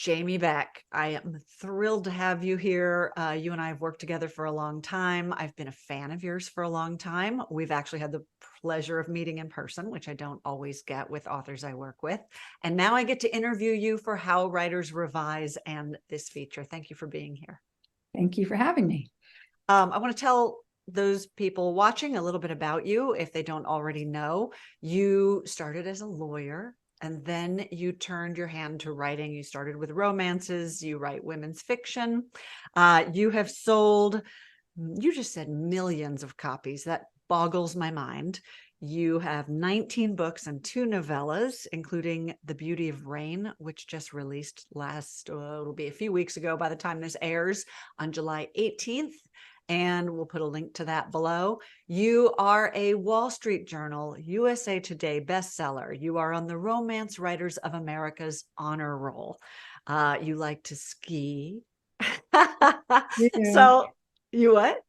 Jamie Beck. I am thrilled to have you here. You and I have worked together for a long time. I've been a fan of yours for a long time. We've actually had the pleasure of meeting in person, which I don't always get with authors I work with. And now I get to interview you for How Writers Revise and this feature. Thank you for being here. Thank you for having me. I want to tell those people watching a little bit about you if they don't already know. You started as a lawyer, and then you turned your hand to writing. You started with romances. You write women's fiction. You have sold, you just said millions of copies. That boggles my mind. You have 19 books and 2 novellas, including The Beauty of Rain, which just released it'll be a few weeks ago by the time this airs on July 18th. And we'll put a link to that below. You are a Wall Street Journal, USA Today bestseller. You are on the Romance Writers of America's honor roll. You like to ski. So you what?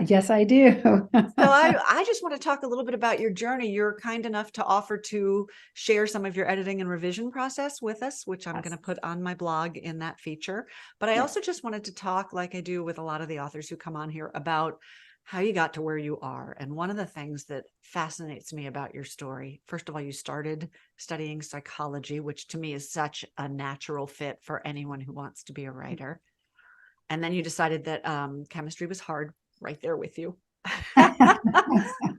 Yes, I do. So I just want to talk a little bit about your journey. You're kind enough to offer to share some of your editing and revision process with us, which I'm going to put on my blog in that feature. But I also just wanted to talk, like I do with a lot of the authors who come on here, about how you got to where you are. And one of the things that fascinates me about your story, first of all, you started studying psychology, which to me is such a natural fit for anyone who wants to be a writer. And then you decided that chemistry was hard, right there with you.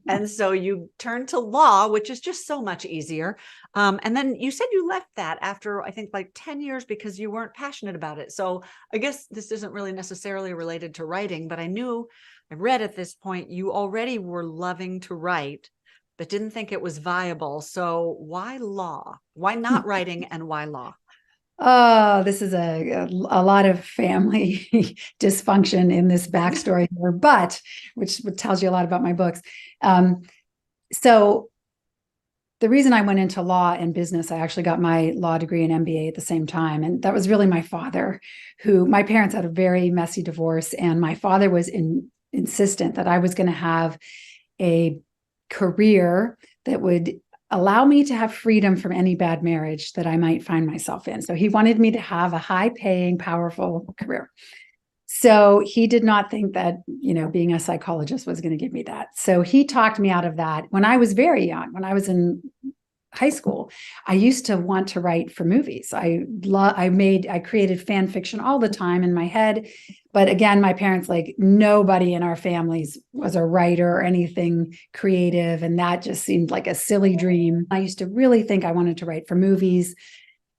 And so you turned to law, which is just so much easier. And then you said you left that after, I think, like 10 years because you weren't passionate about it. So I guess this isn't really necessarily related to writing, but I read at this point you already were loving to write, but didn't think it was viable. So why law? Why not writing, and why law? Oh, this is a lot of family dysfunction in this backstory here, but which tells you a lot about my books. So the reason I went into law and business, I actually got my law degree and MBA at the same time. And that was really my father, my parents had a very messy divorce. And my father was insistent that I was going to have a career that would allow me to have freedom from any bad marriage that I might find myself in. So he wanted me to have a high-paying, powerful career. So he did not think that, being a psychologist was going to give me that. So he talked me out of that when I was very young. When I was in high school, I used to want to write for movies. I created fan fiction all the time in my head. But again, my parents, like nobody in our families was a writer or anything creative. And that just seemed like a silly dream. I used to really think I wanted to write for movies.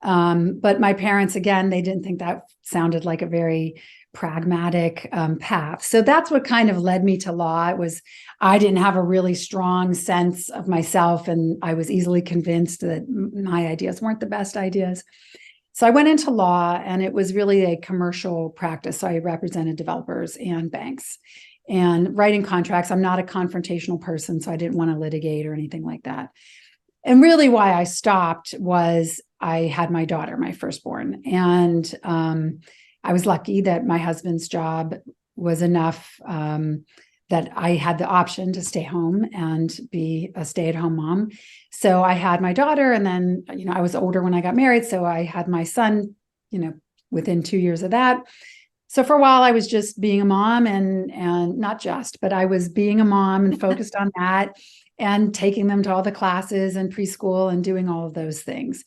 But my parents, again, they didn't think that sounded like a very pragmatic path. So that's what kind of led me to law. I didn't have a really strong sense of myself, and I was easily convinced that my ideas weren't the best ideas. So I went into law, and it was really a commercial practice. So I represented developers and banks and writing contracts. I'm not a confrontational person, so I didn't want to litigate or anything like that. And really why I stopped was I had my daughter, my firstborn, and I was lucky that my husband's job was enough that I had the option to stay home and be a stay-at-home mom. So I had my daughter, and then, I was older when I got married. So I had my son, within 2 years of that. So for a while I was just being a mom and not just, but I was being a mom and focused on that and taking them to all the classes and preschool and doing all of those things.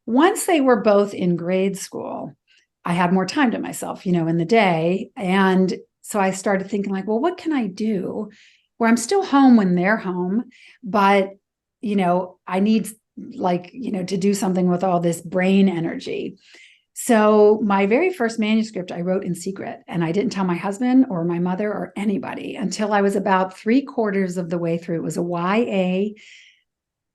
Once they were both in grade school, I had more time to myself, in the day. And so I started thinking like, well, what can I do where I'm still home when they're home, but, I need to do something with all this brain energy. So my very first manuscript I wrote in secret, and I didn't tell my husband or my mother or anybody until I was about 3/4 of the way through. It was a YA,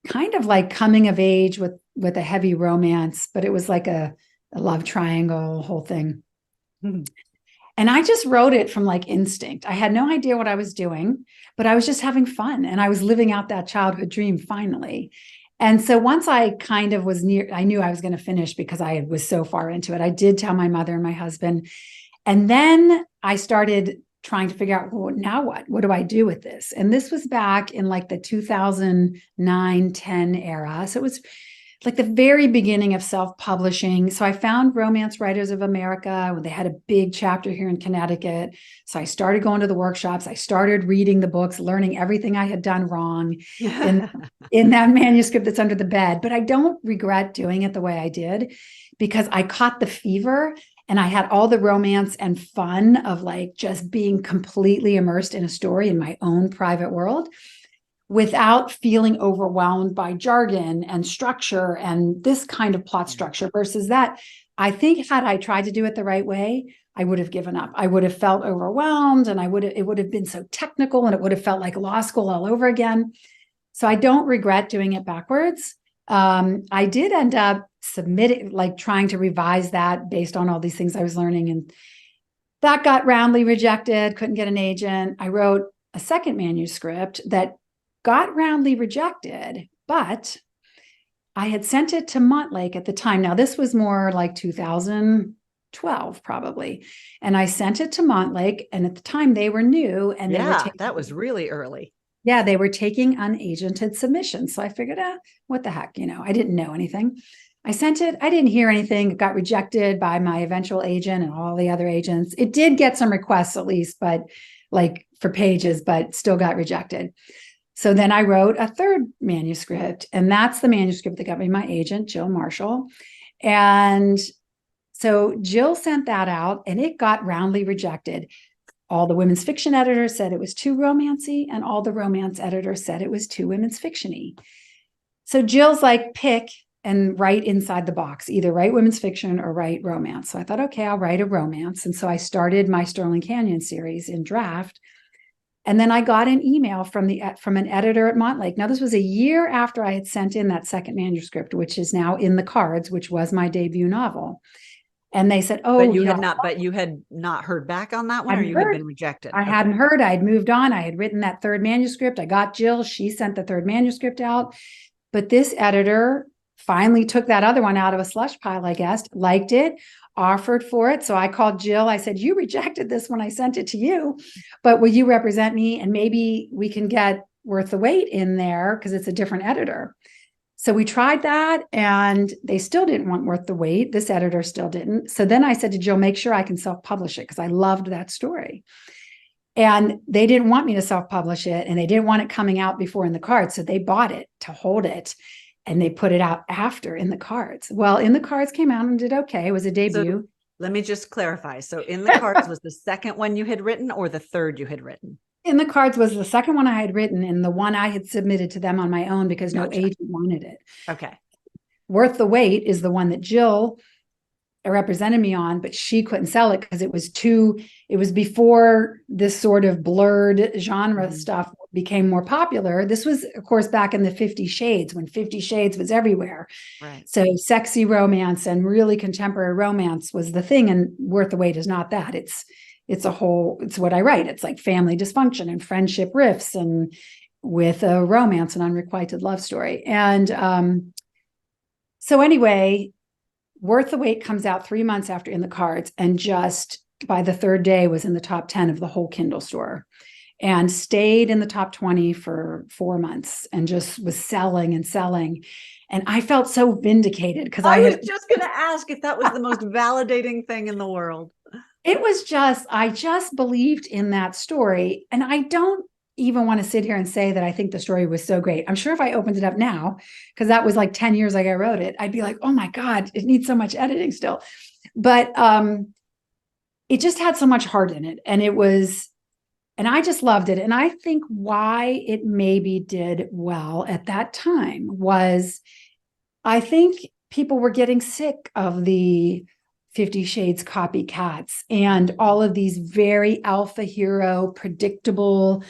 kind of like coming of age with a heavy romance, but it was like a love triangle, whole thing. And I just wrote it from like instinct. I had no idea what I was doing, but I was just having fun. And I was living out that childhood dream finally. And so once I kind of I knew I was going to finish because I was so far into it. I did tell my mother and my husband. And then I started trying to figure out, well, now what? What do I do with this? And this was back in like the 2009-10 era. So it was like the very beginning of self-publishing. So I found Romance Writers of America. They had a big chapter here in Connecticut. So I started going to the workshops. I started reading the books, learning everything I had done wrong in that manuscript that's under the bed. But I don't regret doing it the way I did, because I caught the fever and I had all the romance and fun of like just being completely immersed in a story in my own private world, without feeling overwhelmed by jargon and structure and this kind of plot structure versus that. I think had I tried to do it the right way, I would have given up. I would have felt overwhelmed, and it would have been so technical, and it would have felt like law school all over again. So I don't regret doing it backwards. I did end up submitting, like trying to revise that based on all these things I was learning, and that got roundly rejected, couldn't get an agent. I wrote a second manuscript that got roundly rejected, but I had sent it to Montlake at the time. Now, this was more like 2012, probably. And I sent it to Montlake, and at the time they were new, and they were that was really early. Yeah, they were taking unagented submissions. So I figured, what the heck, I didn't know anything. I sent it. I didn't hear anything. It got rejected by my eventual agent and all the other agents. It did get some requests at least, but like for pages, but still got rejected. So then I wrote a third manuscript, and that's the manuscript that got me my agent, Jill Marshall. And so Jill sent that out, and it got roundly rejected. All the women's fiction editors said it was too romancy, and all the romance editors said it was too women's fiction-y. So Jill's like, pick and write inside the box, either write women's fiction or write romance. So I thought, okay, I'll write a romance. And so I started my Sterling Canyon series in draft. And then I got an email from an editor at Montlake. Now, this was a year after I had sent in that second manuscript, which is now in the cards, which was my debut novel. And they said, "Oh, but you had not heard back on that one, or you had been rejected." I hadn't heard. I had moved on. I had written that third manuscript. I got Jill. She sent the third manuscript out. But this editor finally took that other one out of a slush pile, I guess, liked it, offered for it. So I called Jill. I said, "You rejected this when I sent it to you, but will you represent me? And maybe we can get Worth the Wait in there because it's a different editor." So we tried that, and they still didn't want Worth the Wait. This editor still didn't. So then I said to Jill, make sure I can self-publish it, because I loved that story. And they didn't want me to self-publish it, and they didn't want it coming out before in the cards. So they bought it to hold it, and they put it out after in the cards. Well, in the cards came out and did okay. It was a debut. So let me just clarify. So in the cards was the second one you had written, or the third you had written? In the cards was the second one I had written, and the one I had submitted to them on my own because no agent wanted it. Okay. Worth the Wait is the one that Jill represented me on, but she couldn't sell it because it was before this sort of blurred genre stuff became more popular. This was, of course, back in the 50 Shades, when 50 Shades was everywhere. Right. So sexy romance and really contemporary romance was the thing. And Worth the Wait is not that. It's what I write. It's like family dysfunction and friendship rifts, and with a romance and unrequited love story. And so anyway, Worth the Wait comes out 3 months after In the Cards, and just by the third day was in the top 10 of the whole Kindle store, and stayed in the top 20 for 4 months, and just was selling and selling. And I felt so vindicated, because I was just going to ask if that was the most validating thing in the world. It was I just believed in that story. And I don't even want to sit here and say that I think the story was so great. I'm sure if I opened it up now, because that was like 10 years ago I wrote it, I'd be like, oh my God, it needs so much editing still. But it just had so much heart in it. And I just loved it. And I think why it maybe did well at that time was, I think people were getting sick of the 50 Shades copycats and all of these very alpha hero, predictable,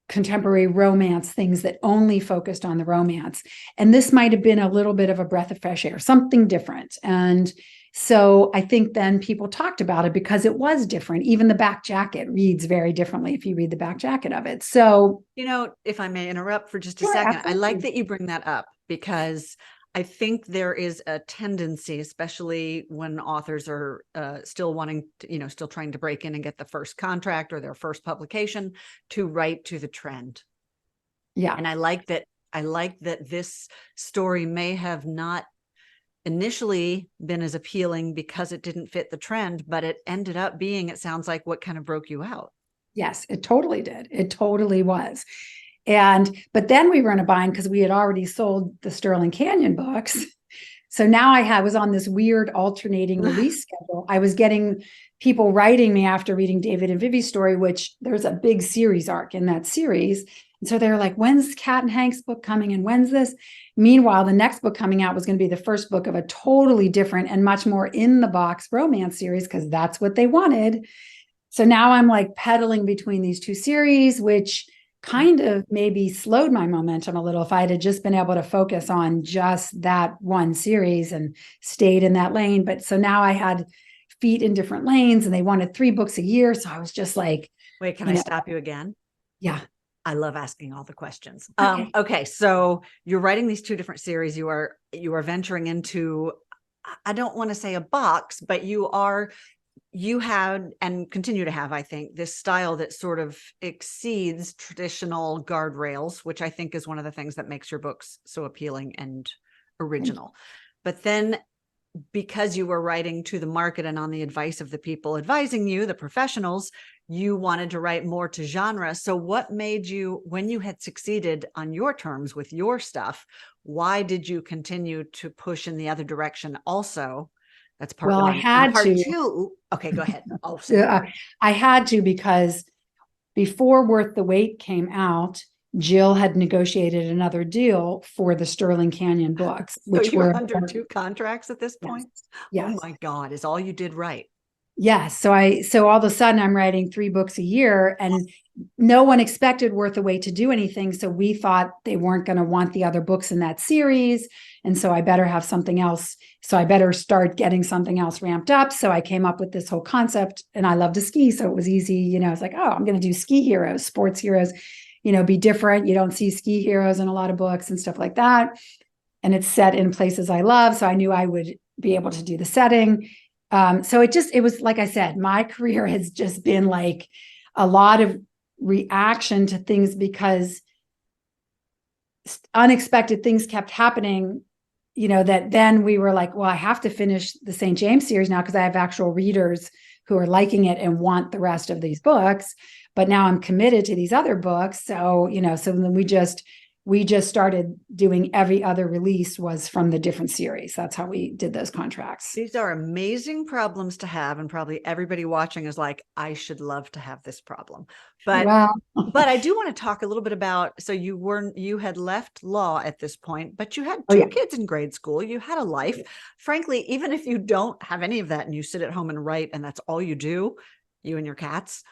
contemporary romance things that only focused on the romance. And this might have been a little bit of a breath of fresh air, something different. And so I think then people talked about it because it was different. Even the back jacket reads very differently if you read the back jacket of it. So, if I may interrupt for just a second, absolutely. I like that you bring that up, because I think there is a tendency, especially when authors are still wanting to, still trying to break in and get the first contract or their first publication, to write to the trend. Yeah. And I like that I like that this story may have not initially been as appealing because it didn't fit the trend, but it ended up being, it sounds like, what kind of broke you out. Yes, it totally did. It totally was. But then we were in a bind because we had already sold the Sterling Canyon books. So now was on this weird alternating release schedule. I was getting people writing me after reading David and Vivi's story, which there's a big series arc in that series. And so they're like, when's Kat and Hank's book coming? And when's this? Meanwhile, the next book coming out was going to be the first book of a totally different and much more in the box romance series, because that's what they wanted. So now I'm like pedaling between these two series, which kind of maybe slowed my momentum a little if I had just been able to focus on just that one series and stayed in that lane. But so now I had feet in different lanes and they wanted 3 books a year. So I was just like, wait, can I stop you again? Yeah. I love asking all the questions. Okay. Okay. So you're writing these 2 different series. You are venturing into, I don't want to say a box, but you had and continue to have, I think, this style that sort of exceeds traditional guardrails, which I think is one of the things that makes your books so appealing and original. But then, because you were writing to the market and on the advice of the people advising you, the professionals, you wanted to write more to genre. So what made you, when you had succeeded on your terms with your stuff, why did you continue to push in the other direction also? That's part Well, one. I had part to. 2. Okay, go ahead. Oh, I had to, because before Worth the Wait came out, Jill had negotiated another deal for the Sterling Canyon books, which so you were under 2 contracts at this point. Yes. Oh my God, is all you did right. Yes. So all of a sudden I'm writing 3 books a year, and no one expected Worth the Wait to do anything. So we thought they weren't going to want the other books in that series. And so I better have something else. So I better start getting something else ramped up. So I came up with this whole concept, and I love to ski. So it was easy. It's like, oh, I'm going to do ski heroes, sports heroes, be different. You don't see ski heroes in a lot of books and stuff like that. And it's set in places I love. So I knew I would be able to do the setting. So it was, like I said, my career has just been like a lot of reaction to things, because unexpected things kept happening, that then we were like, well, I have to finish the St. James series now, because I have actual readers who are liking it and want the rest of these books. But now I'm committed to these other books. So, so then we just started doing every other release was from the different series. That's how we did those contracts. These are amazing problems to have. And probably everybody watching is like, I should love to have this problem. But, but I do want to talk a little bit about, so you had left law at this point, but you had 2 kids in grade school. You had a life. Frankly, even if you don't have any of that and you sit at home and write, and that's all you do, you and your cats,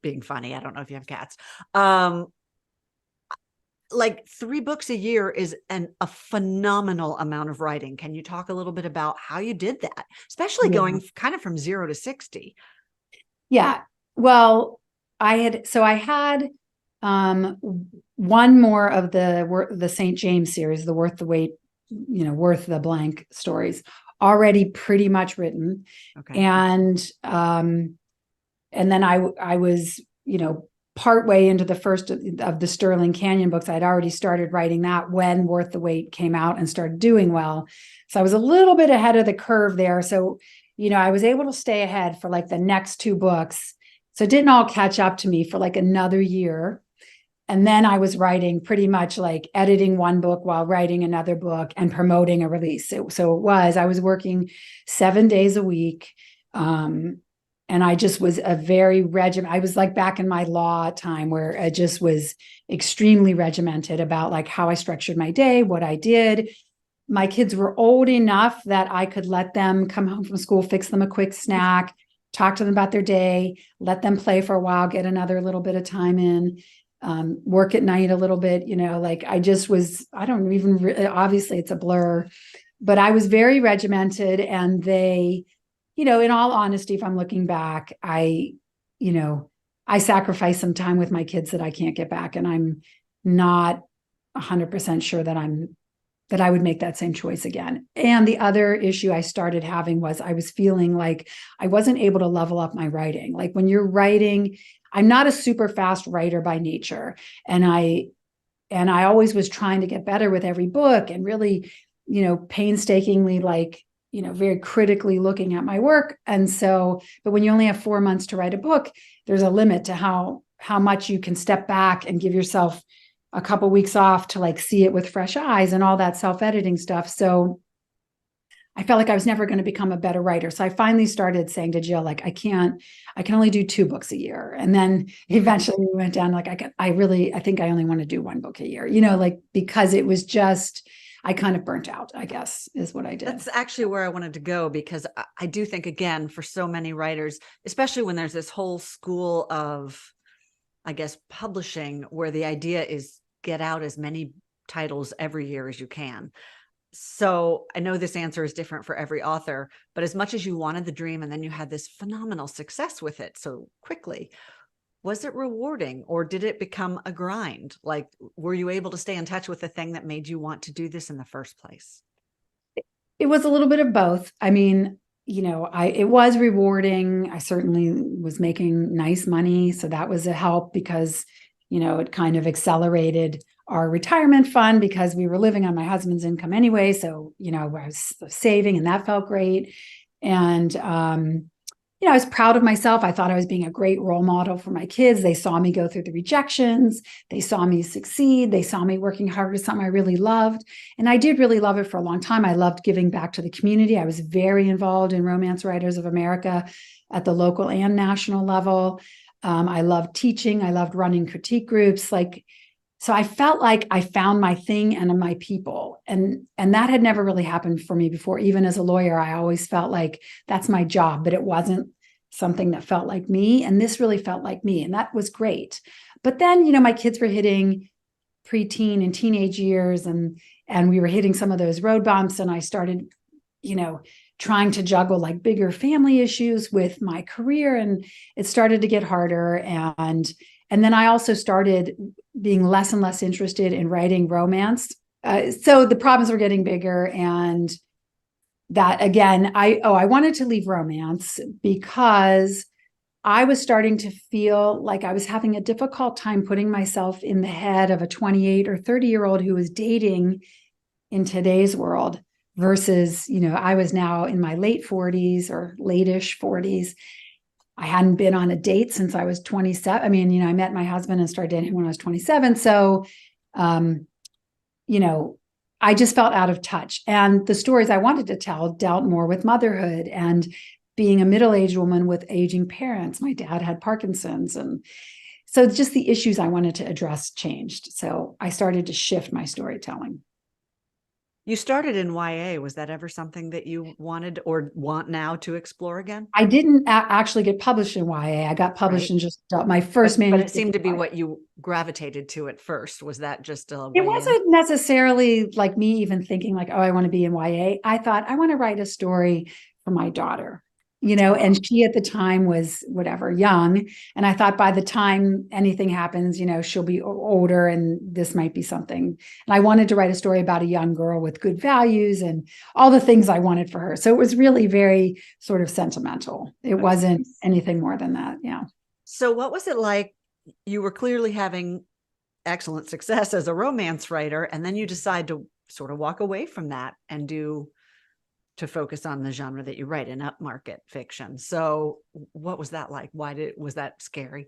being funny. I don't know if you have cats. Like 3 books a year is a phenomenal amount of writing. Can you talk a little bit about how you did that, especially going kind of from 0 to 60? Yeah. Well, I had one more of the St. James series, the Worth the Wait, Worth the blank stories, already pretty much written. Okay. And then I was, partway into the first of the Sterling Canyon books. I'd already started writing that when Worth the Wait came out and started doing well. So I was a little bit ahead of the curve there. So, I was able to stay ahead for like the next 2 books. So it didn't all catch up to me for like another year. And then I was writing, pretty much like editing one book while writing another book and promoting a release. I was working 7 days a week. And I just was a very I was like back in my law time, where I just was extremely regimented about like how I structured my day, what I did. My kids were old enough that I could let them come home from school, fix them a quick snack, talk to them about their day, let them play for a while, get another little bit of time in, work at night a little bit, like I just was, I don't even, obviously it's a blur, but I was very regimented. And they, in all honesty, if I'm looking back, I sacrificed some time with my kids that I can't get back. And I'm not 100% sure that I would make that same choice again. And the other issue I started having was I was feeling like I wasn't able to level up my writing. Like when you're writing, I'm not a super fast writer by nature. And and I always was trying to get better with every book and really, painstakingly, very critically looking at my work. And so, but when you only have 4 months to write a book, there's a limit to how much you can step back and give yourself a couple weeks off to see it with fresh eyes and all that self-editing stuff. So I felt like I was never going to become a better writer. So I finally started saying to Jill, I can only do 2 books a year. And then eventually we went down, I think I only want to do 1 book a year, because it was just, I kind of burnt out, I guess, is what I did. That's actually where I wanted to go, because I do think, again, for so many writers, especially when there's this whole school of, I guess, publishing, where the idea is get out as many titles every year as you can. So I know this answer is different for every author, but as much as you wanted the dream and then you had this phenomenal success with it so quickly, was it rewarding, or did it become a grind? Were you able to stay in touch with the thing that made you want to do this in the first place? It was a little bit of both. I mean, it was rewarding. I certainly was making nice money. So that was a help, because, it kind of accelerated our retirement fund, because we were living on my husband's income anyway. So, I was saving, and that felt great. And, I was proud of myself. I thought I was being a great role model for my kids. They saw me go through the rejections. They saw me succeed. They saw me working hard at something I really loved. And I did really love it for a long time. I loved giving back to the community. I was very involved in Romance Writers of America at the local and national level. I loved teaching. I loved running critique groups. So I felt like I found my thing and my people. And that had never really happened for me before. Even as a lawyer, I always felt like that's my job, but it wasn't something that felt like me. And this really felt like me. And that was great. But then, my kids were hitting preteen and teenage years, and we were hitting some of those road bumps. And I started, trying to juggle bigger family issues with my career. And it started to get harder. And then I also started being less and less interested in writing romance. So the problems were getting bigger. And that, again, I wanted to leave romance because I was starting to feel like I was having a difficult time putting myself in the head of a 28 or 30-year-old who was dating in today's world versus, I was now in my late 40s or late-ish 40s. I hadn't been on a date since I was 27. I mean, I met my husband and started dating when I was 27. So, I just felt out of touch. And the stories I wanted to tell dealt more with motherhood and being a middle-aged woman with aging parents. My dad had Parkinson's. And so just the issues I wanted to address changed. So I started to shift my storytelling. You started in YA. Was that ever something that you wanted or want now to explore again? I didn't actually get published in YA. I got published in just my first manuscript. But it seemed to be what you gravitated to at first. Was that just a way It wasn't necessarily like me even thinking I want to be in YA. I thought I want to write a story for my daughter. And she at the time was young. And I thought by the time anything happens, she'll be older and this might be something. And I wanted to write a story about a young girl with good values and all the things I wanted for her. So it was really very sort of sentimental. It wasn't anything more than that. Yeah. So what was it like? You were clearly having excellent success as a romance writer, and then you decide to sort of walk away from that and to focus on the genre that you write in upmarket fiction. So what was that like? Was that scary?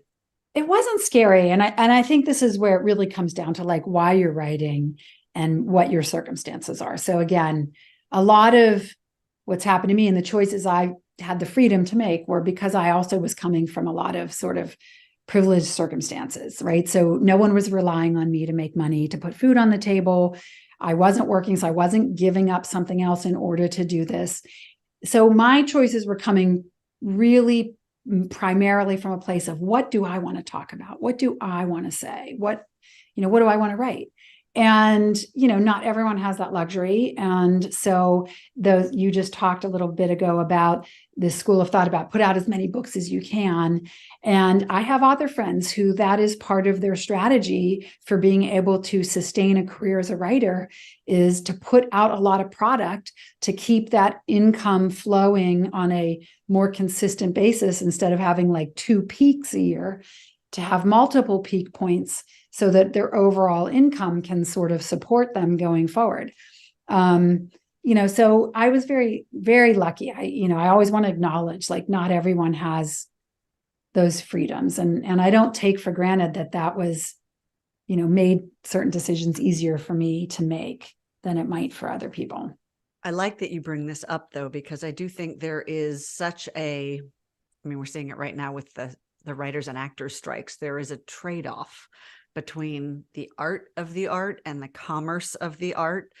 It wasn't scary. And I think this is where it really comes down to why you're writing and what your circumstances are. So again, a lot of what's happened to me and the choices I had the freedom to make were because I also was coming from a lot of sort of privileged circumstances, right? So no one was relying on me to make money, to put food on the table. I wasn't working, so I wasn't giving up something else in order to do this. So my choices were coming really primarily from a place of what do I want to talk about? What do I want to say? What do I want to write? And, not everyone has that luxury. And so you just talked a little bit ago about this school of thought about put out as many books as you can. And I have author friends who that is part of their strategy for being able to sustain a career as a writer is to put out a lot of product to keep that income flowing on a more consistent basis instead of having 2 peaks a year, to have multiple peak points so that their overall income can sort of support them going forward. So I was very, very lucky. I always want to acknowledge, like, not everyone has those freedoms. And I don't take for granted that was, made certain decisions easier for me to make than it might for other people. I like that you bring this up, though, because I do think there is such we're seeing it right now with the writers and actors strikes. There is a trade-off between the art of the art and the commerce of the art.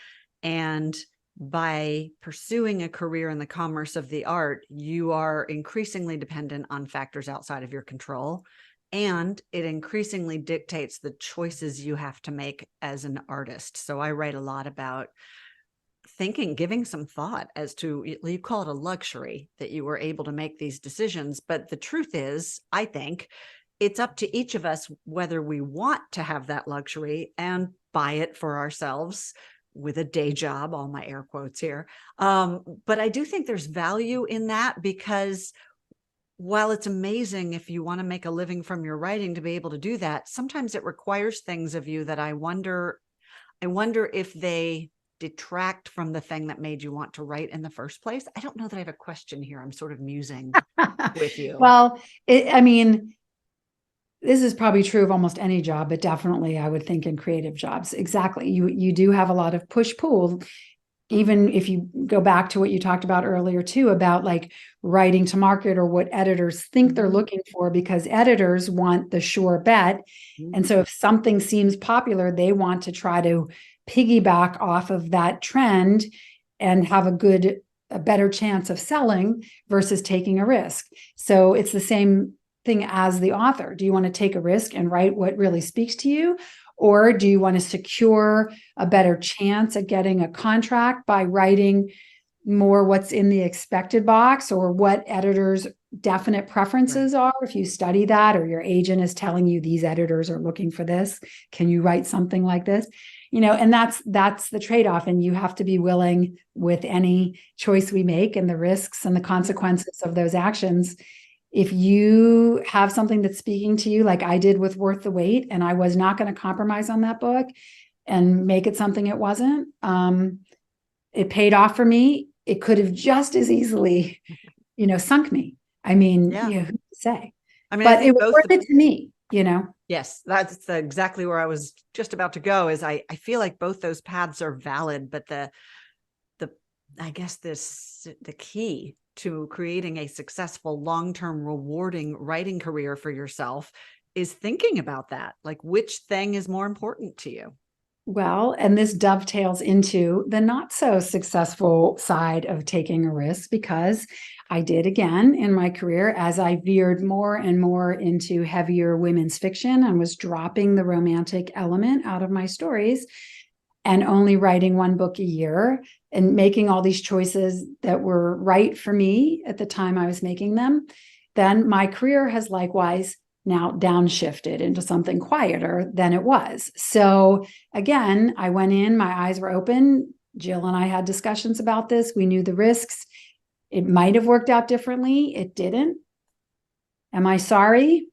And by pursuing a career in the commerce of the art, you are increasingly dependent on factors outside of your control. And it increasingly dictates the choices you have to make as an artist. So I write a lot about giving some thought as to, you call it a luxury that you were able to make these decisions. But the truth is, I think it's up to each of us whether we want to have that luxury and buy it for ourselves with a day job, all my air quotes here. But I do think there's value in that, because while it's amazing if you want to make a living from your writing to be able to do that, sometimes it requires things of you that I wonder if they detract from the thing that made you want to write in the first place. I don't know that I have a question here. I'm sort of musing with you. Well, this is probably true of almost any job, but definitely I would think in creative jobs. Exactly. You do have a lot of push-pull. Even if you go back to what you talked about earlier too, about like writing to market or what editors think they're looking for, because editors want the sure bet. And so if something seems popular, they want to try to piggyback off of that trend and have a better chance of selling versus taking a risk. So it's the same thing as the author. Do you want to take a risk and write what really speaks to you? Or do you want to secure a better chance at getting a contract by writing more what's in the expected box, or what editors' definite preferences are? If you study that, or your agent is telling you these editors are looking for this, can you write something like this? And that's the trade-off. And you have to be willing with any choice we make and the risks and the consequences of those actions. If you have something that's speaking to you, like I did with Worth the Wait, and I was not going to compromise on that book and make it something it wasn't, it paid off for me. It could have just as easily, sunk me. I mean, who to say? But it was worth it to me, Yes, that's exactly where I was just about to go. Is I feel like both those paths are valid, but I guess the key to creating a successful, long-term, rewarding writing career for yourself is thinking about that. Like, which thing is more important to you? Well, and this dovetails into the not so successful side of taking a risk, because I did again in my career, as I veered more and more into heavier women's fiction and was dropping the romantic element out of my stories and only writing one book a year and making all these choices that were right for me at the time I was making them, then my career has likewise now downshifted into something quieter than it was. So again, I went in, my eyes were open. Jill and I had discussions about this. We knew the risks. It might have worked out differently. It didn't. Am I sorry?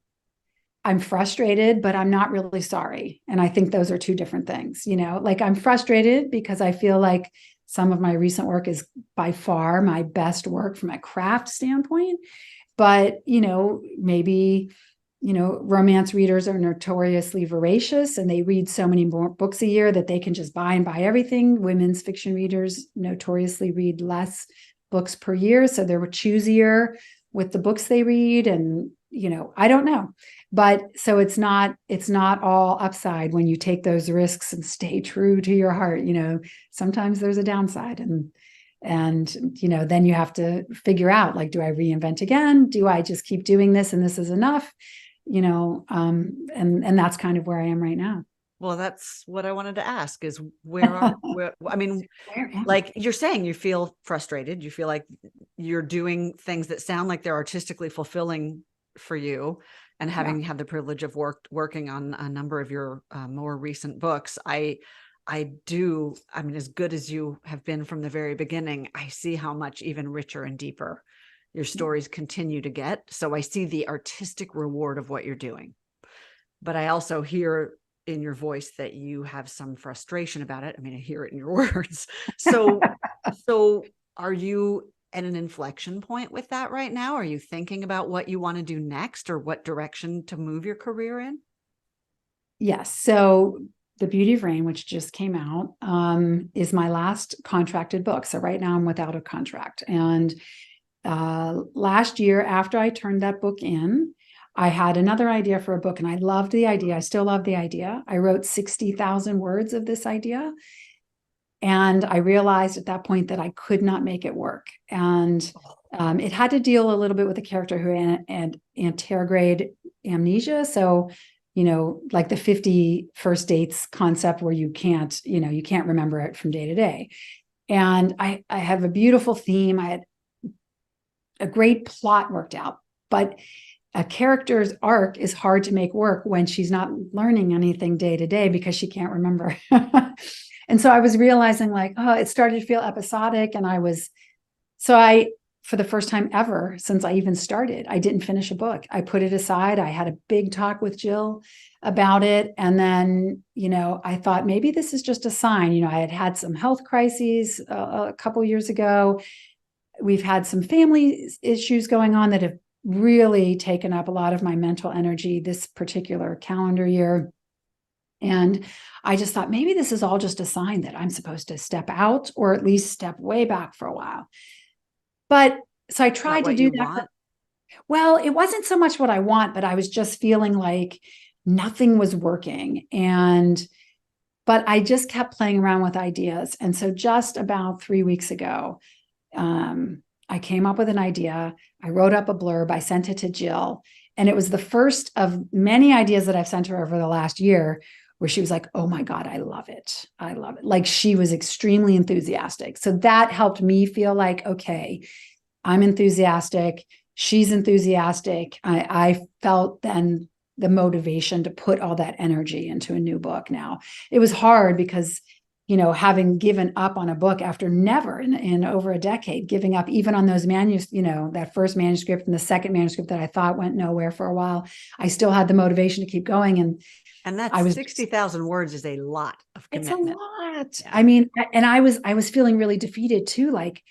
I'm frustrated, but I'm not really sorry. And I think those are two different things. Like, I'm frustrated because I feel like some of my recent work is by far my best work from a craft standpoint. But, maybe, romance readers are notoriously voracious and they read so many more books a year that they can just buy everything. Women's fiction readers notoriously read less books per year. So they're choosier with the books they read. And, I don't know. But so it's not all upside when you take those risks and stay true to your heart. Sometimes there's a downside, and then you have to figure out, like, do I reinvent again? Do I just keep doing this and this is enough? And that's kind of where I am right now. Well, that's what I wanted to ask is like you're saying, you feel frustrated. You feel like you're doing things that sound like they're artistically fulfilling for you. And having had the privilege of working on a number of your more recent books, I mean, as good as you have been from the very beginning, I see how much even richer and deeper your stories continue to get. So I see the artistic reward of what you're doing. But I also hear in your voice that you have some frustration about it. I mean, I hear it in your words. So, so are you at an inflection point with that right now? Are you thinking about what you want to do next or what direction to move your career in? Yes. So The Beauty of Rain, which just came out, is my last contracted book. So right now I'm without a contract. And last year, after I turned that book in, I had another idea for a book and I loved the idea. I still love the idea. I wrote 60,000 words of this idea. And I realized at that point that I could not make it work. And it had to deal a little bit with a character who had anterograde amnesia. So, like the 50 first dates concept where you can't remember it from day to day. And I have a beautiful theme. I had a great plot worked out, but a character's arc is hard to make work when she's not learning anything day to day because she can't remember. And so I was realizing it started to feel episodic. And for the first time ever since I even started, I didn't finish a book. I put it aside. I had a big talk with Jill about it. And then, I thought maybe this is just a sign. I had some health crises a couple years ago. We've had some family issues going on that have really taken up a lot of my mental energy this particular calendar year. And I just thought maybe this is all just a sign that I'm supposed to step out or at least step way back for a while. But so I tried to do that. Well, it wasn't so much what I want, but I was just feeling like nothing was working. But I just kept playing around with ideas. And so just about 3 weeks ago, I came up with an idea. I wrote up a blurb. I sent it to Jill. And it was the first of many ideas that I've sent her over the last year where she was like, oh my God, I love it. I love it. Like she was extremely enthusiastic. So that helped me feel like, okay, I'm enthusiastic. She's enthusiastic. I felt then the motivation to put all that energy into a new book now. It was hard because having given up on a book after never in over a decade, giving up even on those that first manuscript and the second manuscript that I thought went nowhere for a while, I still had the motivation to keep going. And that's 60,000 words is a lot of commitment. It's a lot. Yeah. I mean, and I was feeling really defeated too. Like,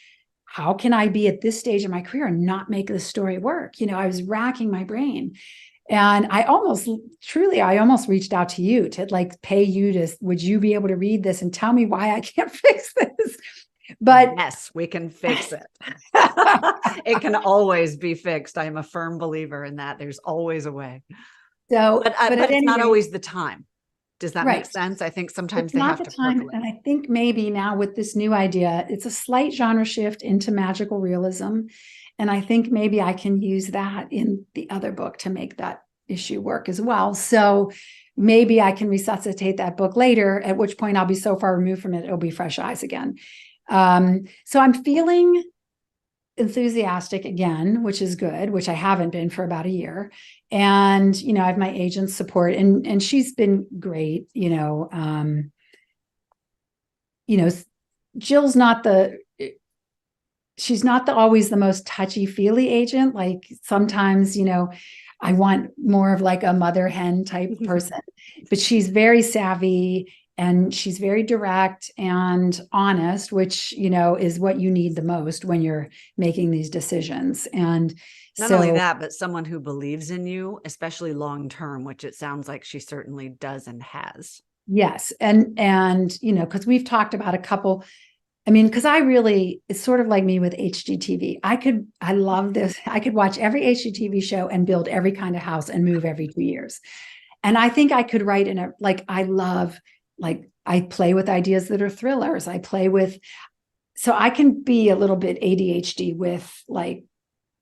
how can I be at this stage of my career and not make this story work? I was racking my brain. And I almost reached out to you to pay you would you be able to read this and tell me why I can't fix this? But yes, we can fix it. It can always be fixed. I am a firm believer in that. There's always a way. So, but it's not always the time. Does that make sense? I think sometimes they have to percolate. And I think maybe now with this new idea, it's a slight genre shift into magical realism. And I think maybe I can use that in the other book to make that issue work as well. So maybe I can resuscitate that book later, at which point I'll be so far removed from it, it'll be fresh eyes again. So I'm feeling enthusiastic again, which is good, which I haven't been for about a year. And, I have my agent's support and she's been great, Jill's she's not always the most touchy-feely agent. Like sometimes, I want more of like a mother hen type person, but she's very savvy and she's very direct and honest, which, is what you need the most when you're making these decisions. And not only that, but someone who believes in you, especially long-term, which it sounds like she certainly does and has. Yes. And, because we've talked about a couple, because it's sort of like me with HGTV. I love this. I could watch every HGTV show and build every kind of house and move every 2 years. And I think I could write I play with ideas that are thrillers. So I can be a little bit ADHD with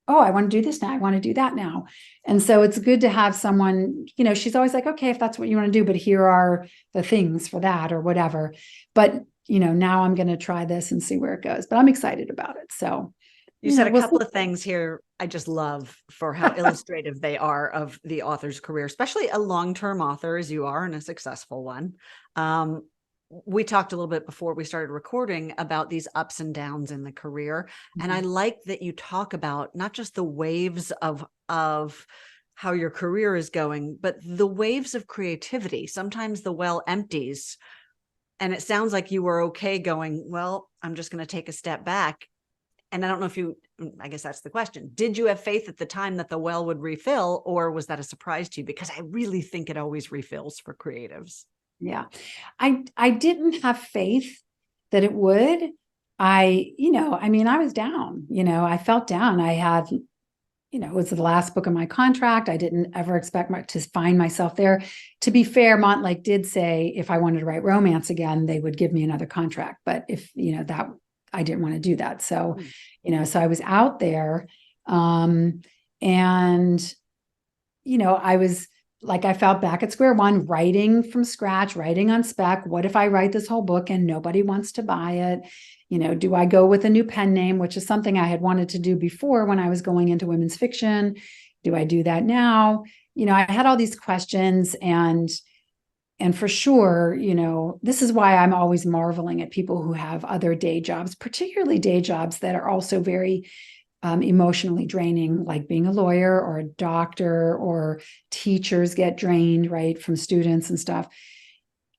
oh, I want to do this now. I want to do that now. And so it's good to have someone, she's always like, okay, if that's what you want to do, but here are the things for that or whatever. But, now I'm going to try this and see where it goes, but I'm excited about it. So you said a couple of things here I just love for how illustrative they are of the author's career, especially a long-term author as you are and a successful one. We talked a little bit before we started recording about these ups and downs in the career. Mm-hmm. And I like that you talk about not just the waves of how your career is going, but the waves of creativity, sometimes the well empties. And it sounds like you were okay going, well, I'm just going to take a step back. And I don't know if you, I guess that's the question. Did you have faith at the time that the well would refill, or was that a surprise to you? Because I really think it always refills for creatives. Yeah. I didn't have faith that it would. I mean, I was down, I felt down. I had, it was the last book of my contract. I didn't ever expect to find myself there. To be fair, Montlake did say if I wanted to write romance again, they would give me another contract. But if, that I didn't want to do that. So, so I was out there. And I was like, I felt back at square one, writing from scratch, writing on spec. What if I write this whole book and nobody wants to buy it? Do I go with a new pen name, which is something I had wanted to do before when I was going into women's fiction? Do I do that now? I had all these questions, and for sure, this is why I'm always marveling at people who have other day jobs, particularly day jobs that are also very emotionally draining, like being a lawyer or a doctor, or teachers get drained, right, from students and stuff.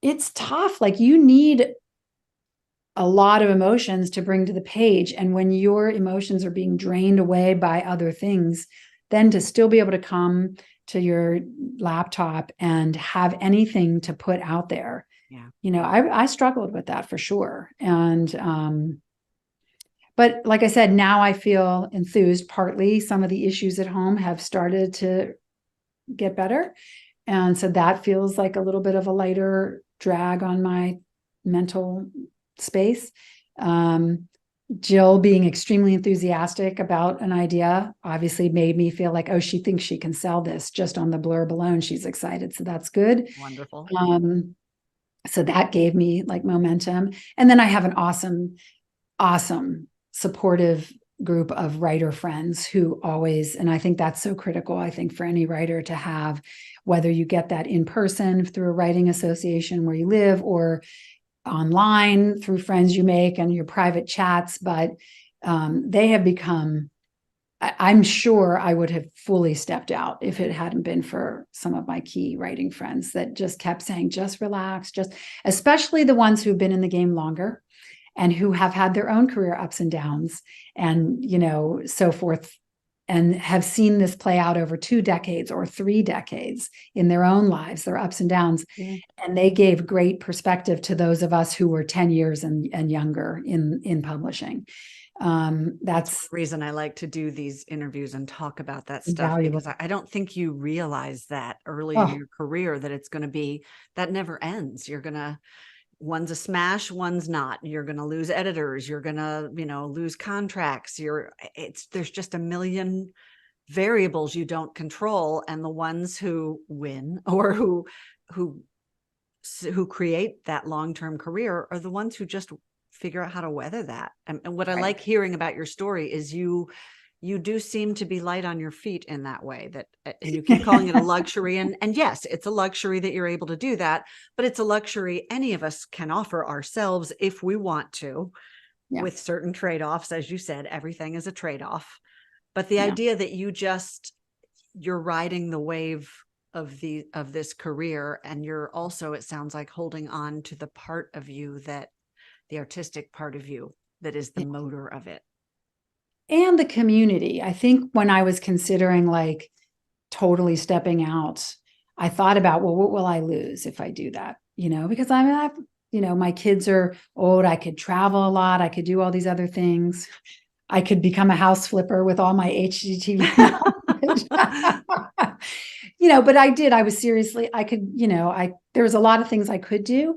It's tough. Like, you need a lot of emotions to bring to the page. And when your emotions are being drained away by other things, then to still be able to come to your laptop and have anything to put out there. Yeah. I struggled with that for sure. And, but like I said, now I feel enthused. Partly some of the issues at home have started to get better. And so that feels like a little bit of a lighter drag on my mental space. Jill being extremely enthusiastic about an idea obviously made me feel like, oh, she thinks she can sell this just on the blurb alone. She's excited. So that's good. Wonderful. So that gave me like momentum. And then I have an awesome supportive group of writer friends who always, and I think that's so critical, I think, for any writer to have, whether you get that in person through a writing association where you live, or online through friends you make and your private chats. But they have become, I'm sure I would have fully stepped out if it hadn't been for some of my key writing friends that just kept saying, just relax, especially the ones who've been in the game longer and who have had their own career ups and downs and, so forth, and have seen this play out over 2 decades or 3 decades in their own lives, their ups and downs. Yeah. And they gave great perspective to those of us who were 10 years and younger in publishing. That's the reason I like to do these interviews and talk about that stuff, valuable. because I don't think you realize that early in your career that it's going to be, that never ends. You're going to, one's a smash, one's not. You're going to lose editors. You're going to, lose contracts. There's just a million variables you don't control. And the ones who win or who create that long-term career are the ones who just figure out how to weather that. And what I like hearing about your story is you do seem to be light on your feet in that way, that, and you keep calling it a luxury. And yes, it's a luxury that you're able to do that, but it's a luxury any of us can offer ourselves if we want to, with certain trade-offs. As you said, everything is a trade-off. But the idea that you're riding the wave of this career, and you're also, it sounds like, holding on to the part of you, that the artistic part of you that is the motor of it. And the community. I think when I was considering like totally stepping out, I thought about, well, what will I lose if I do that? Because my kids are old. I could travel a lot. I could do all these other things. I could become a house flipper with all my HGTV. But I did. I was seriously, I could, there was a lot of things I could do.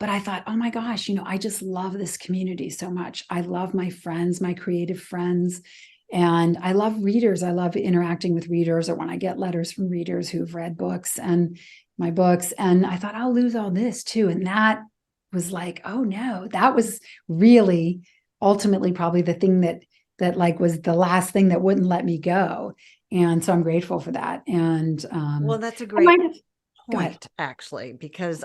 But I thought, oh my gosh, I just love this community so much. I love my friends, my creative friends, and I love readers. I love interacting with readers, or when I get letters from readers who've read books and my books. And I thought, I'll lose all this too. And that was like, oh no, that was really ultimately probably the thing that like was the last thing that wouldn't let me go. And so I'm grateful for that. And well, that's a great point, actually, because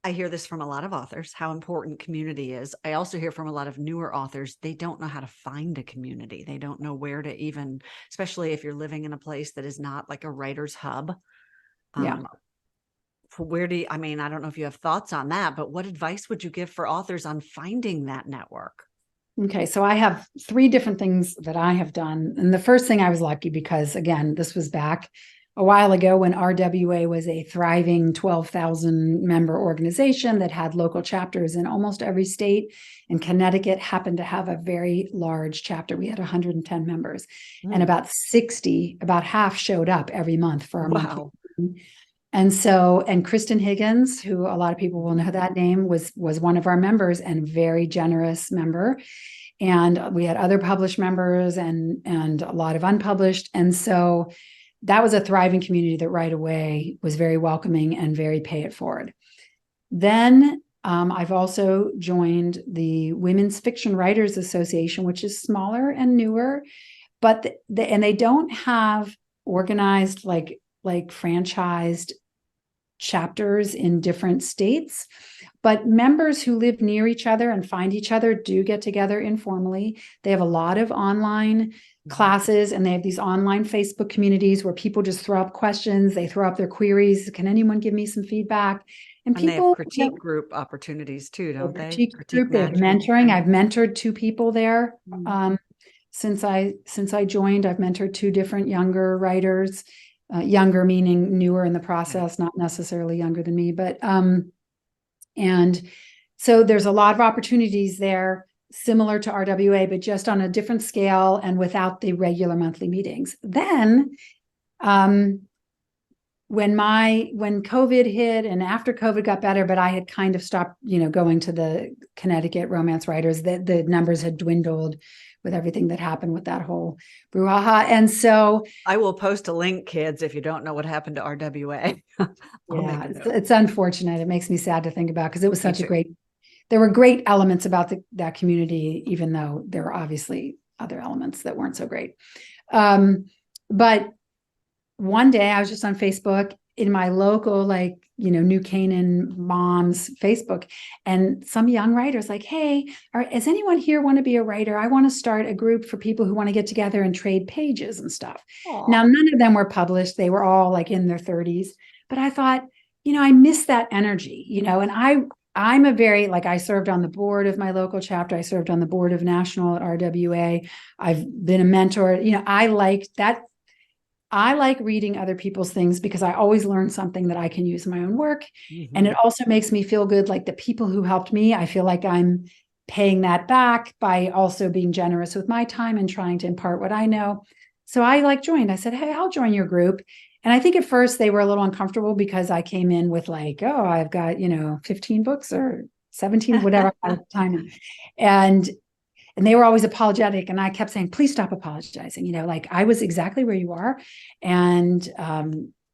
I hear this from a lot of authors, how important community is. I also hear from a lot of newer authors, they don't know how to find a community. They don't know where to even, especially if you're living in a place that is not like a writer's hub. Yeah. Where do you, I mean, I don't know if you have thoughts on that, but what advice would you give for authors on finding that network? Okay, so I have three different things that I have done. And the first thing, I was lucky because, again, this was back a while ago when RWA was a thriving 12,000 member organization that had local chapters in almost every state. And Connecticut happened to have a very large chapter. We had 110 members, and about 60, about half showed up every month for our monthly Wow. meeting. And so, and Kristen Higgins, who a lot of people will know that name, was one of our members and very generous member. And we had other published members and a lot of unpublished. And so that was a thriving community that right away was very welcoming and very pay it forward. Then I've also joined the Women's Fiction Writers Association, which is smaller and newer, but and they don't have organized like franchised chapters in different states, but members who live near each other and find each other do get together informally. They have a lot of online classes, and they have these online Facebook communities where people just throw up questions. They throw up their queries. Can anyone give me some feedback? And people, they have critique you know, group opportunities too, don't they? Critique group. They have mentoring. I've mentored 2 people there. Since I joined, I've mentored 2 different younger writers. Younger meaning newer in the process, not necessarily younger than me, but and so there's a lot of opportunities there similar to RWA, but just on a different scale and without the regular monthly meetings. Then when COVID hit and after COVID got better, but I had kind of stopped, going to the Connecticut romance writers, the numbers had dwindled with everything that happened with that whole brouhaha. And so I will post a link, kids, if you don't know what happened to RWA. Yeah, it's unfortunate. It makes me sad to think about because it was such there were great elements about that community, even though there were obviously other elements that weren't so great. But one day I was just on Facebook in my local, New Canaan moms Facebook, and some young writers like, hey, does anyone here want to be a writer? I want to start a group for people who want to get together and trade pages and stuff. Aww. Now, none of them were published. They were all in their 30s. But I thought, I miss that energy, and I'm a very, I served on the board of my local chapter. I served on the board of national at RWA. I've been a mentor. I like that. I like reading other people's things because I always learn something that I can use in my own work. Mm-hmm. And it also makes me feel good. Like the people who helped me, I feel like I'm paying that back by also being generous with my time and trying to impart what I know. So I joined. I said, hey, I'll join your group. And I think at first they were a little uncomfortable because I came in with I've got, 15 books or 17, whatever time. And they were always apologetic. And I kept saying, please stop apologizing. I was exactly where you are. And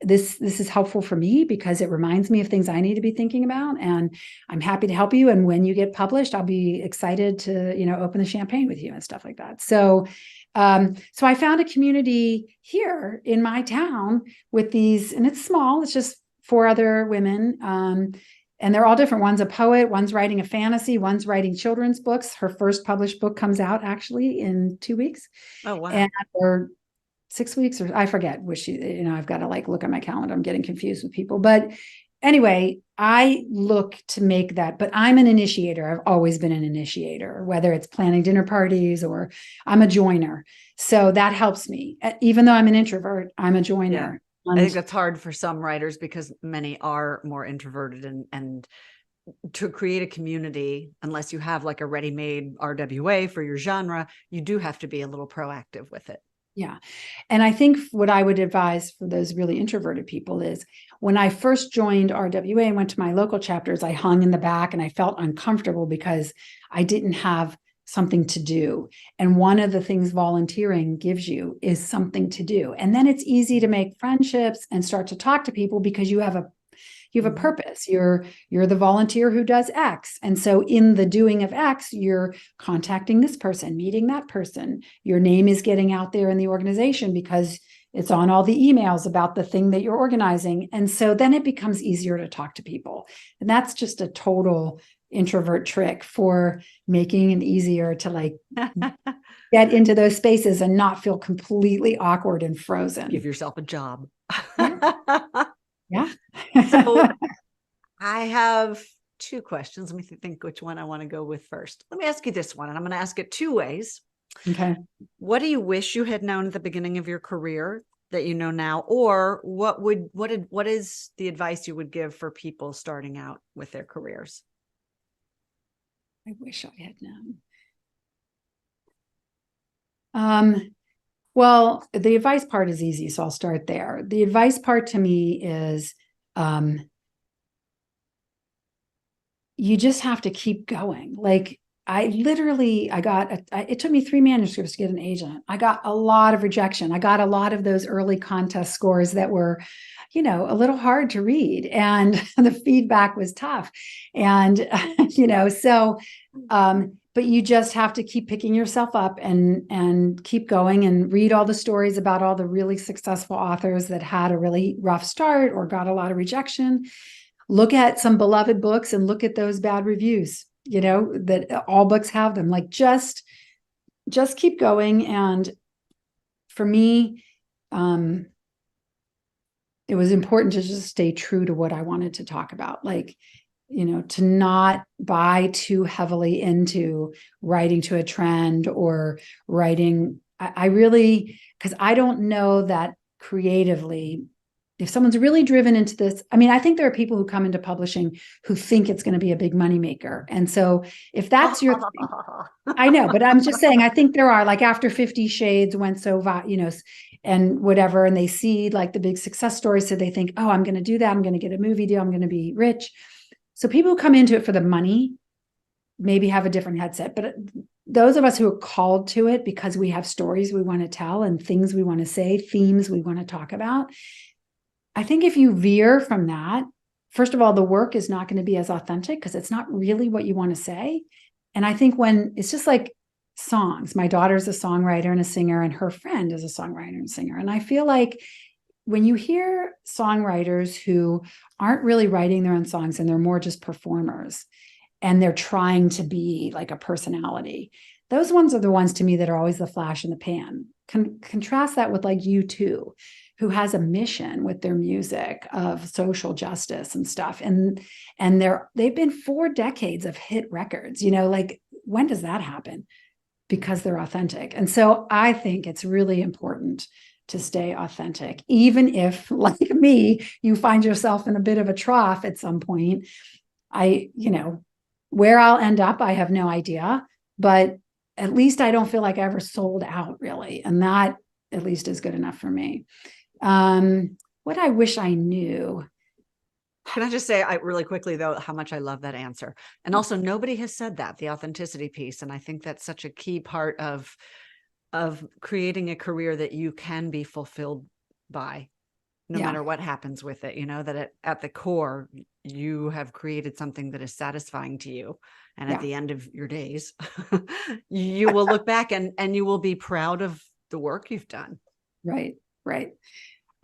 this is helpful for me because it reminds me of things I need to be thinking about. And I'm happy to help you. And when you get published, I'll be excited to, open the champagne with you and stuff like that. So I found a community here in my town with these, and it's small, it's just 4 other women. And they're all different. One's a poet, one's writing a fantasy, one's writing children's books. Her first published book comes out actually in 2 weeks. Oh, wow. And or 6 weeks, or I forget which she, I've got to look at my calendar. I'm getting confused with people. But anyway, I look to make that, but I'm an initiator. I've always been an initiator, whether it's planning dinner parties or I'm a joiner. So that helps me. Even though I'm an introvert, I'm a joiner. Yeah. I think that's hard for some writers because many are more introverted and to create a community, unless you have a ready-made RWA for your genre, you do have to be a little proactive with it. Yeah. And I think what I would advise for those really introverted people is when I first joined RWA and went to my local chapters, I hung in the back and I felt uncomfortable because I didn't have something to do. And one of the things volunteering gives you is something to do. And then it's easy to make friendships and start to talk to people because you have a purpose. You're the volunteer who does X. And so in the doing of X, you're contacting this person, meeting that person. Your name is getting out there in the organization because it's on all the emails about the thing that you're organizing. And so then it becomes easier to talk to people. And that's just a total introvert trick for making it easier to like get into those spaces and not feel completely awkward and frozen. Give yourself a job. Yeah. So I have two questions. Let me think which one I want to go with first. Let me ask you this one, and I'm going to ask it two ways. Okay. What do you wish you had known at the beginning of your career that you know now? Or what is the advice you would give for people starting out with their careers? I wish I had known. Well, the advice part is easy, so I'll start there. The advice part to me is you just have to keep going. Like it took me 3 manuscripts to get an agent. I got a lot of rejection. I got a lot of those early contest scores that were, a little hard to read, and the feedback was tough. And, but you just have to keep picking yourself up and keep going and read all the stories about all the really successful authors that had a really rough start or got a lot of rejection. Look at some beloved books and look at those bad reviews, that all books have them. Like just keep going. And for me, it was important to just stay true to what I wanted to talk about. Like, to not buy too heavily into writing to a trend or writing. I really, because I don't know that creatively, if someone's really driven into this, I think there are people who come into publishing who think it's going to be a big moneymaker. And so if that's your thing, I know, but I'm just saying, I think there are, like, after 50 Shades went so, and whatever, and they see like the big success stories. So they think, oh, I'm going to do that. I'm going to get a movie deal. I'm going to be rich. So people who come into it for the money maybe have a different headset, but those of us who are called to it because we have stories we want to tell and things we want to say, themes we want to talk about, I think if you veer from that, first of all, the work is not going to be as authentic because it's not really what you want to say. And I think when it's just like songs, my daughter's a songwriter and a singer, and her friend is a songwriter and singer. And I feel like when you hear songwriters who aren't really writing their own songs and they're more just performers and they're trying to be like a personality, those ones are the ones to me that are always the flash in the pan. Contrast that with like U2, who has a mission with their music of social justice and stuff. And they've been 4 decades of hit records, like when does that happen? Because they're authentic. And so I think it's really important to stay authentic, even if, like me, you find yourself in a bit of a trough at some point. Where I'll end up, I have no idea, but at least I don't feel like I ever sold out, really. And that at least is good enough for me. What I wish I knew. Can I just say, really quickly, though, how much I love that answer. And also, nobody has said that, the authenticity piece. And I think that's such a key part of creating a career that you can be fulfilled by, no matter what happens with it, that at the core, you have created something that is satisfying to you. And at the end of your days, you will look back and you will be proud of the work you've done. Right.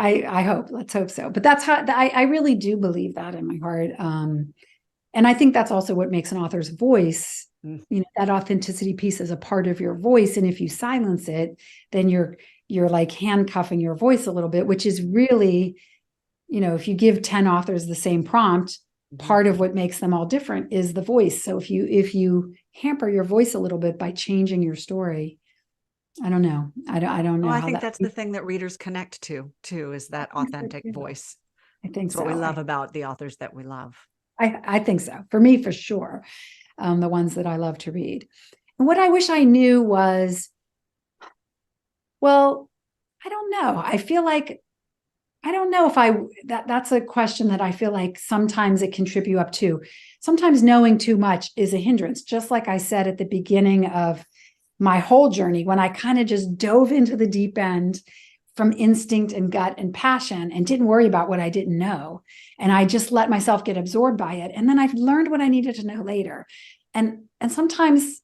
I hope, let's hope so. But that's how I really do believe that in my heart. And I think that's also what makes an author's voice, that authenticity piece is a part of your voice. And if you silence it, then you're like handcuffing your voice a little bit, which is really, if you give 10 authors the same prompt, part of what makes them all different is the voice. So if you hamper your voice a little bit by changing your story, I don't know. I don't know. Well, I think that's the thing that readers connect to, too, is that authentic voice. I think that's what we love about the authors that we love. I think so. For me, for sure. The ones that I love to read. And what I wish I knew was, well, I don't know. I feel like, I don't know if that's a question that I feel like sometimes it can trip you up too. Sometimes knowing too much is a hindrance. Just like I said at the beginning of my whole journey, when I kind of just dove into the deep end from instinct and gut and passion and didn't worry about what I didn't know. And I just let myself get absorbed by it. And then I've learned what I needed to know later. And sometimes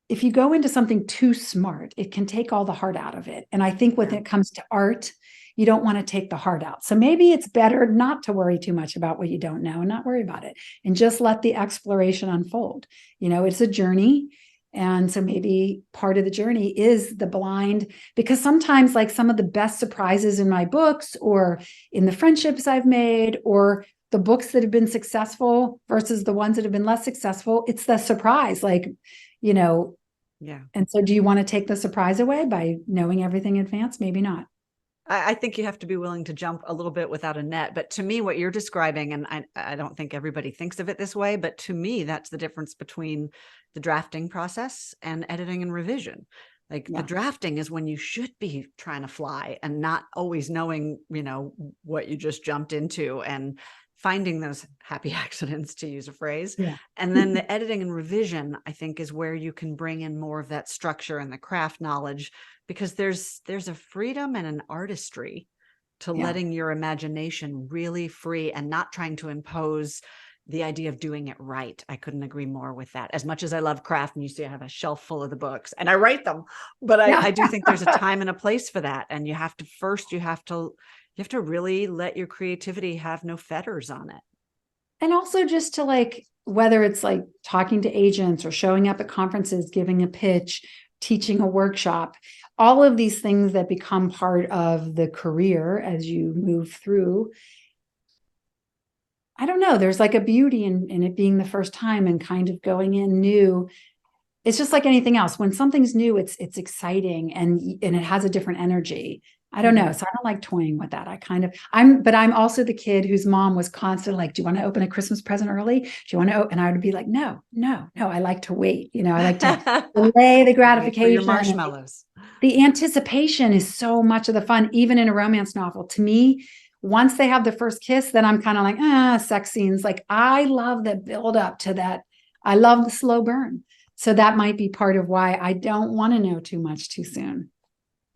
if you go into something too smart, it can take all the heart out of it. And I think when it comes to art, you don't want to take the heart out. So maybe it's better not to worry too much about what you don't know and not worry about it and just let the exploration unfold. It's a journey. And so maybe part of the journey is the blind, because sometimes like some of the best surprises in my books or in the friendships I've made or the books that have been successful versus the ones that have been less successful, it's the surprise, like, Yeah. And so do you want to take the surprise away by knowing everything in advance? Maybe not. I think you have to be willing to jump a little bit without a net. But to me, what you're describing, and I don't think everybody thinks of it this way, but to me, that's the difference between the drafting process and editing and revision. Like the drafting is when you should be trying to fly and not always knowing, what you just jumped into and finding those happy accidents, to use a phrase. Yeah. And then the editing and revision, I think, is where you can bring in more of that structure and the craft knowledge, because there's a freedom and an artistry to letting your imagination really free and not trying to impose the idea of doing it right. I couldn't agree more with that. As much as I love craft, and you see I have a shelf full of the books and I write them, but I do think there's a time and a place for that. And you have to really let your creativity have no fetters on it. And also just to like, whether it's like talking to agents or showing up at conferences, giving a pitch, teaching a workshop, all of these things that become part of the career as you move through. I don't know, there's like a beauty in it being the first time and kind of going in new. It's just like anything else. When something's new, it's exciting and it has a different energy. I don't know. So I don't like toying with that. But I'm also the kid whose mom was constantly like, do you want to open a Christmas present early? Do you want to? And I would be like, no. I like to wait. I like to delay the gratification. For your marshmallows. The anticipation is so much of the fun, even in a romance novel. To me, once they have the first kiss, then I'm kind of like, sex scenes. Like I love the build up to that. I love the slow burn. So that might be part of why I don't want to know too much too soon.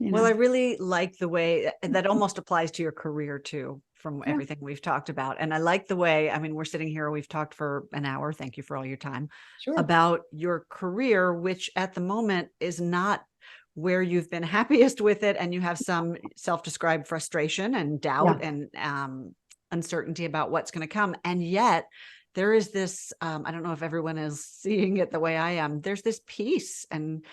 Well, I really like the way that almost applies to your career too, from everything we've talked about. And I like the way, we're sitting here, we've talked for an hour. Thank you for all your time about your career, which at the moment is not where you've been happiest with it. And you have some self-described frustration and doubt and uncertainty about what's going to come. And yet there is this, I don't know if everyone is seeing it the way I am. There's this peace and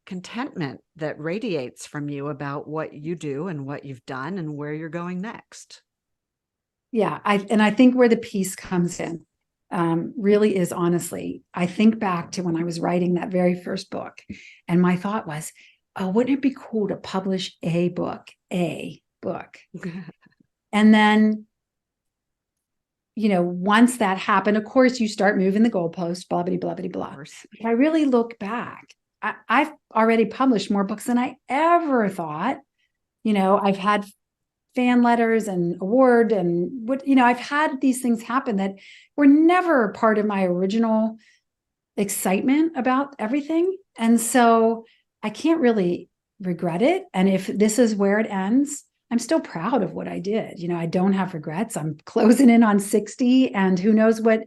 contentment that radiates from you about what you do and what you've done and where you're going next. Yeah. I think where the peace comes in really is, honestly, I think back to when I was writing that very first book and my thought was, oh, wouldn't it be cool to publish a book? And then, once that happened, of course, you start moving the goalpost, blah, blah, blah, blah, blah. If I really look back, I've already published more books than I ever thought. I've had fan letters and award and I've had these things happen that were never part of my original excitement about everything. And so I can't really regret it. And if this is where it ends, I'm still proud of what I did. I don't have regrets. I'm closing in on 60 and who knows what,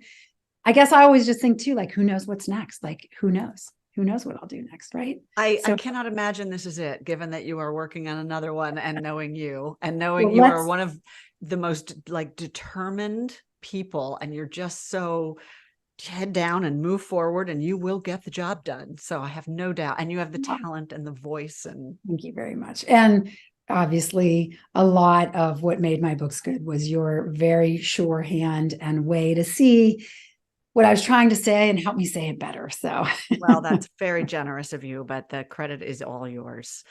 I guess I always just think too, like, who knows what's next? Like, who knows? Who knows what I'll do next, right? I cannot imagine this is it, given that you are working on another one and knowing you are one of the most like determined people, and you're just so head down and move forward and you will get the job done. So I have no doubt. And you have the talent and the voice. And thank you very much. And obviously a lot of what made my books good was your very sure hand and way to see what I was trying to say and help me say it better. So, well, that's very generous of you, but the credit is all yours.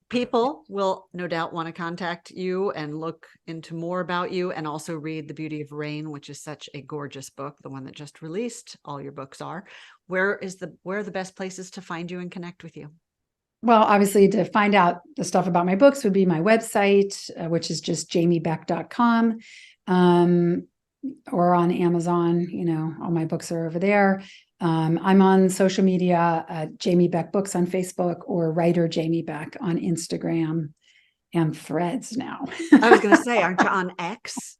People will no doubt want to contact you and look into more about you and also read The Beauty of Rain, which is such a gorgeous book, the one that just released. All your books are. Where are the best places to find you and connect with you? Well, obviously, to find out the stuff about my books would be my website, which is just jamiebeck.com. Or on Amazon, all my books are over there. I'm on social media, Jamie Beck Books on Facebook, or writer Jamie Beck on Instagram and Threads now. I was going to say, aren't you on X?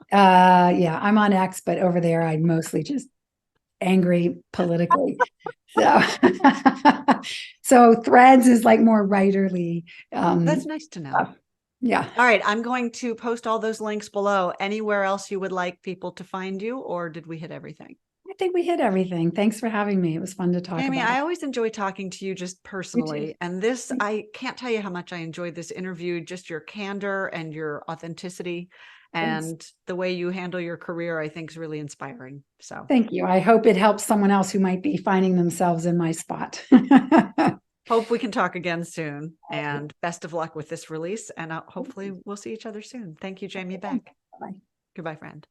Yeah, I'm on X, but over there, I mostly just angry politically. So, so Threads is like more writerly. That's nice to know. Stuff. Yeah. All right. I'm going to post all those links below. Anywhere else you would like people to find you, or did we hit everything? I think we hit everything. Thanks for having me. It was fun to talk Jamie, about. I always enjoy talking to you just You too. personally. And this, I can't tell you how much I enjoyed this interview, just your candor and your authenticity Thanks. and the way you handle your career, I think is really inspiring. So Thank you. I hope it helps someone else who might be finding themselves in my spot. hope we can talk again soon. And best of luck with this release. And hopefully we'll see each other soon. Thank you, Jamie Beck. Bye. Goodbye, friend.